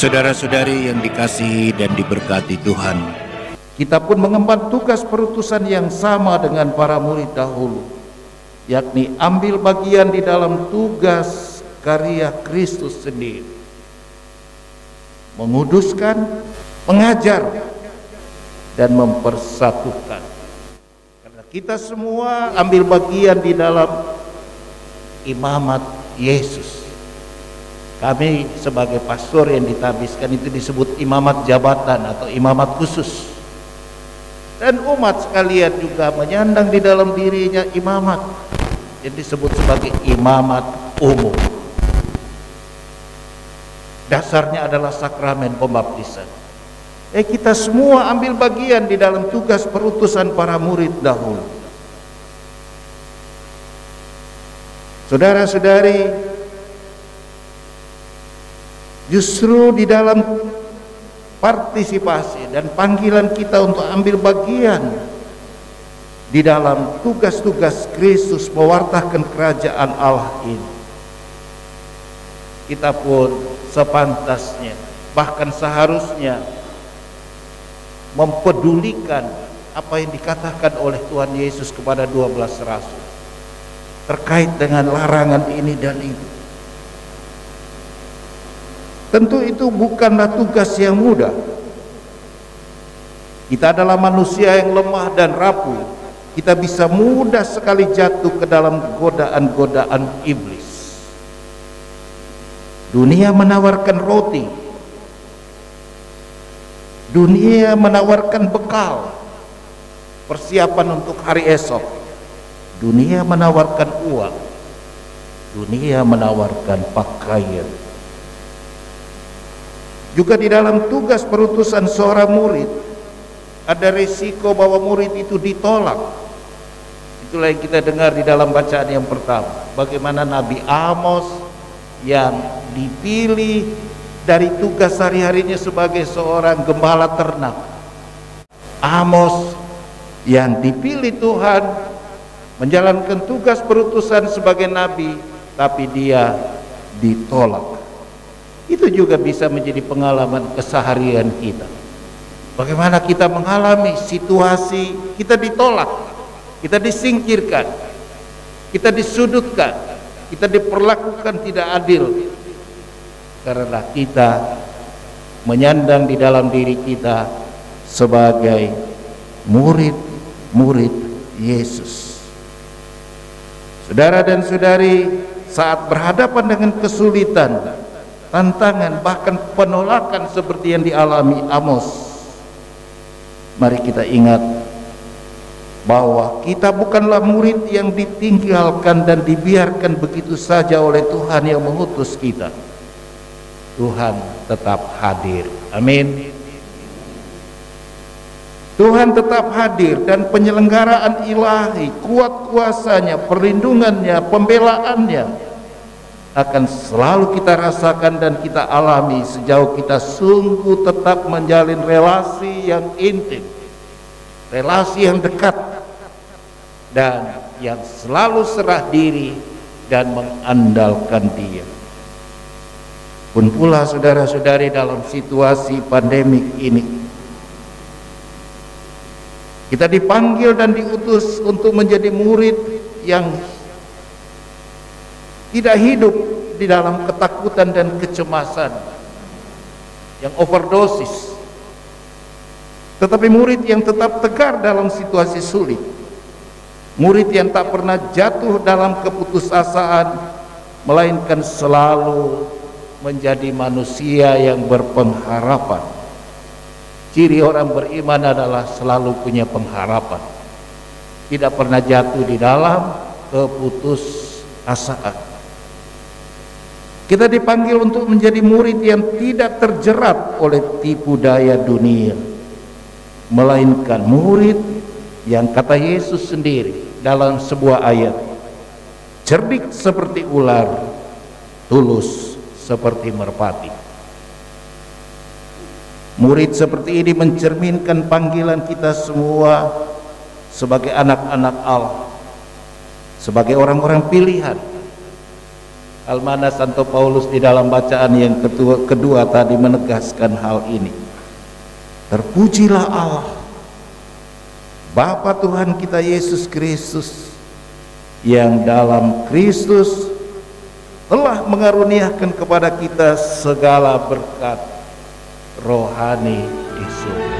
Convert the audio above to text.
Saudara-saudari yang dikasihi dan diberkati Tuhan, kita pun mengemban tugas perutusan yang sama dengan para murid dahulu, yakni ambil bagian di dalam tugas karya Kristus sendiri, menguduskan, mengajar, dan mempersatukan. Karena kita semua ambil bagian di dalam imamat Yesus. Kami sebagai pastor yang ditabiskan itu disebut imamat jabatan atau imamat khusus. Dan umat sekalian juga menyandang di dalam dirinya imamat yang disebut sebagai imamat umum. Dasarnya adalah sakramen pembaptisan. Kita semua ambil bagian di dalam tugas perutusan para murid dahulu. Saudara-saudari, justru di dalam partisipasi dan panggilan kita untuk ambil bagian di dalam tugas-tugas Kristus mewartakan kerajaan Allah ini, kita pun sepantasnya, bahkan seharusnya mempedulikan apa yang dikatakan oleh Tuhan Yesus kepada 12 rasul terkait dengan larangan ini dan itu. Tentu itu bukanlah tugas yang mudah. Kita adalah manusia yang lemah dan rapuh. Kita bisa mudah sekali jatuh ke dalam godaan-godaan iblis. Dunia menawarkan roti. Dunia menawarkan bekal, persiapan untuk hari esok. Dunia menawarkan uang. Dunia menawarkan pakaian. Juga di dalam tugas perutusan seorang murid ada risiko bahwa murid itu ditolak. Itulah yang kita dengar di dalam bacaan yang pertama, bagaimana Nabi Amos yang dipilih dari tugas sehari-harinya sebagai seorang gembala ternak. Amos yang dipilih Tuhan menjalankan tugas perutusan sebagai nabi, tapi dia ditolak. Itu juga bisa menjadi pengalaman keseharian kita. Bagaimana kita mengalami situasi kita ditolak, kita disingkirkan, kita disudutkan, kita diperlakukan tidak adil, karena kita menyandang di dalam diri kita sebagai murid-murid Yesus. Saudara dan saudari, saat berhadapan dengan kesulitan, tantangan, bahkan penolakan seperti yang dialami Amos, mari kita ingat bahwa kita bukanlah murid yang ditinggalkan dan dibiarkan begitu saja oleh Tuhan yang mengutus kita. Tuhan tetap hadir. Amin. Tuhan tetap hadir dan penyelenggaraan ilahi, kuat kuasanya, perlindungannya, pembelaannya akan selalu kita rasakan dan kita alami sejauh kita sungguh tetap menjalin relasi yang intim, relasi yang dekat, dan yang selalu serah diri dan mengandalkan Dia. Pun pula saudara-saudari, dalam situasi pandemik ini kita dipanggil dan diutus untuk menjadi murid yang tidak hidup di dalam ketakutan dan kecemasan yang overdosis, tetapi murid yang tetap tegar dalam situasi sulit, murid yang tak pernah jatuh dalam keputusasaan, melainkan selalu menjadi manusia yang berpengharapan. Ciri orang beriman adalah selalu punya pengharapan, tidak pernah jatuh di dalam keputusasaan. Kita dipanggil untuk menjadi murid yang tidak terjerat oleh tipu daya dunia, melainkan murid yang kata Yesus sendiri dalam sebuah ayat, cerdik seperti ular, tulus seperti merpati. Murid seperti ini mencerminkan panggilan kita semua sebagai anak-anak Allah, sebagai orang-orang pilihan, Almana Santo Paulus di dalam bacaan yang kedua tadi menegaskan hal ini. Terpujilah Allah, Bapa Tuhan kita Yesus Kristus, yang dalam Kristus telah mengaruniakan kepada kita segala berkat rohani di surga.